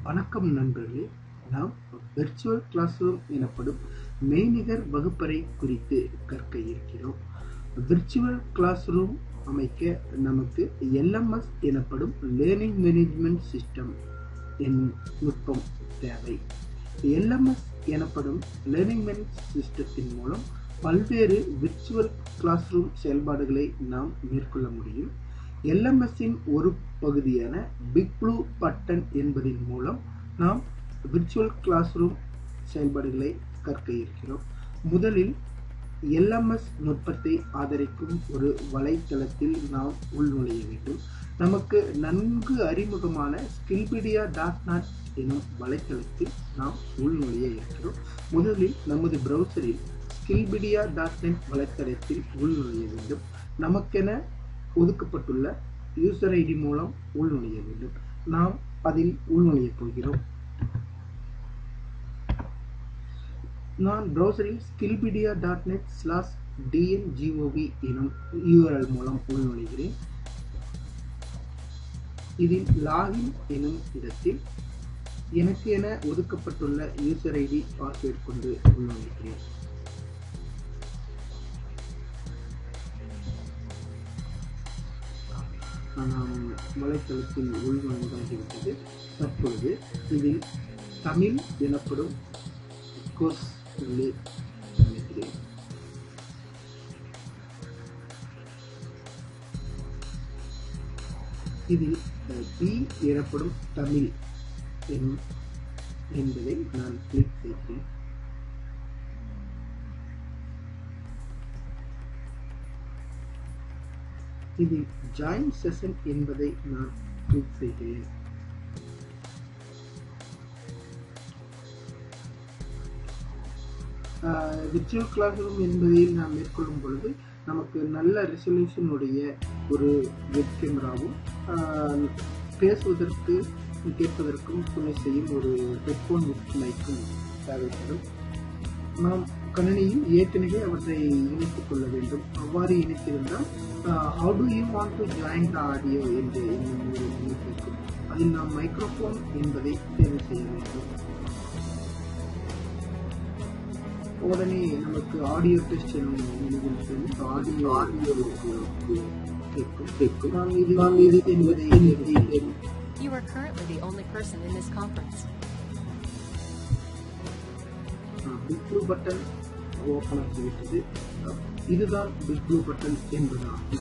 வணக்கம் நண்பர்களே. நாம் விர்ச்சுவல் கிளாஸ் ரூம் எனப்படும் மெய்நிகர் வகுப்பறை குறித்து கற்க இருக்கிறோம். விர்ச்சுவல் கிளாஸ் ரூம் அமைக்க நமக்கு LMS எனப்படும் லேர்னிங் மேனேஜ்மெண்ட் சிஸ்டம் நுட்பம் தேவை. LMS எனப்படும் லேர்னிங் மேனேஜ்மெண்ட் சிஸ்டத்தின் மூலம் பல்வேறு விர்ச்சுவல் கிளாஸ் ரூம் செயல்பாடுகளை நாம் மேற்கொள்ள முடியும். LMS-இன் ஒரு பகுதியான பிக் ப்ளூ பட்டன் என்பதின் மூலம் நாம் விர்ச்சுவல் கிளாஸ் ரூம் செயல்பாடுகளை கற்க இருக்கிறோம். முதலில் LMS நுட்பத்தை ஆதரிக்கும் ஒரு வலைத்தளத்தில் நாம் உள்நுழைய வேண்டும். நமக்கு நன்கு அறிமுகமான skillpedia.net எனும் வலைத்தளத்தில் நாம் உள்நுழைய இருக்கிறோம். முதலில் நமது பிரவுசரில் skillpedia.net வலைத்தளத்தில் உள்நுழைய வேண்டும். நமக்கென ஒதுக்கப்பட்டுள்ள யூசர் ஐடி மூலம் உள்நுழைய வேண்டும். நாம் அதில் உள்நுழைய போகிறோம். நான் பிரவுசரில் skillpedia.net/dngov எனும் URL மூலம் உள்நுழைகிறேன். இதில் லாகின் எனும் இடத்தில் எனக்கு என ஒதுக்கப்பட்டுள்ள யூசர் ஐடி பாஸ்வேர்ட் கொண்டு உள்நுழைகிறேன். நாம் வலைத்தளத்தில் உள்நுழைந்தாகிவிட்டது. தற்பொழுது இதில் தமிழ் எனப்படும் கோர்ஸ் நினைக்கிறேன். இதில் பி எனப்படும் தமிழ் என்பதை நான் கிளிக் செய்கிறேன். இதில் ஜாயின் செஷன் என்பதை நான் கிளிக் செய்கிறேன். விர்ச்சுவல் கிளாஸ் ரூம் என்பதில் நாம் மேற்கொள்ளும் பொழுது நமக்கு நல்ல ரெசல்யூஷன் உடைய ஒரு வெப் கேமராவும் பேசுவதற்கு கேட்பதற்கும் துணை செய்யும் ஒரு ஹெட்போன் வித் மைக்கும் தேவைப்படும். நாம் கணினியில் ஏற்கனவே அவற்றை இணைத்துக் கொள்ள வேண்டும். அவ்வாறு இணைத்திருந்தால் how do you want to join the audio என்று கேட்கும். அதில் நாம் மைக்ரோஃபோன் என்பதை தேர்வு செய்ய வேண்டும். உடனே நமக்கு ஆடியோ டெஸ்ட் ஆடியோ கேட்கும். நாம் இது என்பதை You are currently the only person in this conference. Big blue button open ஆகிவிட்டது. இதுதான் பிக் ப்ளூ பட்டன் என்பதாகும்.